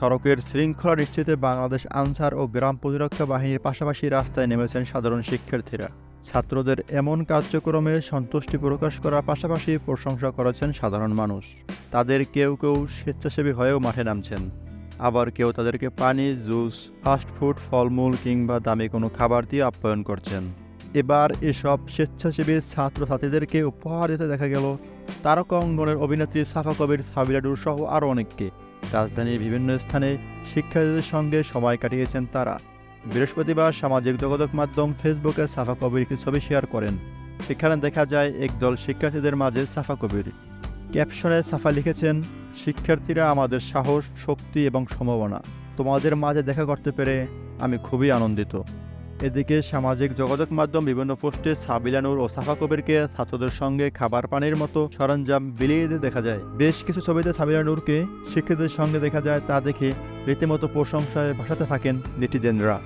সড়কের শৃঙ্খলা নিশ্চিতে বাংলাদেশ আনসার ও গ্রাম প্রতিরক্ষা বাহিনীর পাশাপাশি রাস্তায় নেমেছেন সাধারণ শিক্ষার্থীরা। ছাত্রদের এমন কার্যক্রমে সন্তুষ্টি প্রকাশ করার পাশাপাশি প্রশংসা করেছেন সাধারণ মানুষ। তাদের কেউ কেউ স্বেচ্ছাসেবী হয়েও মাঠে নামছেন, আবার কেউ তাদেরকে পানি, জুস, ফাস্টফুড, ফলমূল কিংবা দামি কোনো খাবার দিয়ে আপ্যায়ন করছেন। এবার এসব স্বেচ্ছাসেবী ছাত্রছাত্রীদেরকে উপহার দিতে দেখা গেল তারকা অঙ্গনের অভিনেত্রী সাফা কবির, সাবিলা নূর সহ আরও অনেককে। রাজধানীর বিভিন্ন স্থানে শিক্ষার্থীদের সঙ্গে সময় কাটিয়েছেন তারা। বৃহস্পতিবার সামাজিক যোগাযোগ মাধ্যম ফেসবুকে সাফা কবির একটি ছবি শেয়ার করেন। সেখানে দেখা যায় একদল শিক্ষার্থীদের মাঝে সাফা কবির। ক্যাপশনে সাফা লিখেছেন, শিক্ষার্থীরা আমাদের সাহস, শক্তি এবং সম্ভাবনা। তোমাদের মাঝে দেখা করতে পেরে আমি খুবই আনন্দিত। এদিকে সামাজিক যোগাযোগ মাধ্যম বিভিন্ন পোস্টে সাবিলা নূর ও সাফা কবিরকে ছাত্রদের সঙ্গে খাবার পানির মতো সরঞ্জাম বিলিয়ে দিতে দেখা যায়। বেশ কিছু ছবিতে সাবিলা নূরকে শিক্ষার্থীদের সঙ্গে দেখা যায়, তা দেখে রীতিমতো প্রশংসায় ভাসাতে থাকেন নেটিজেনরা।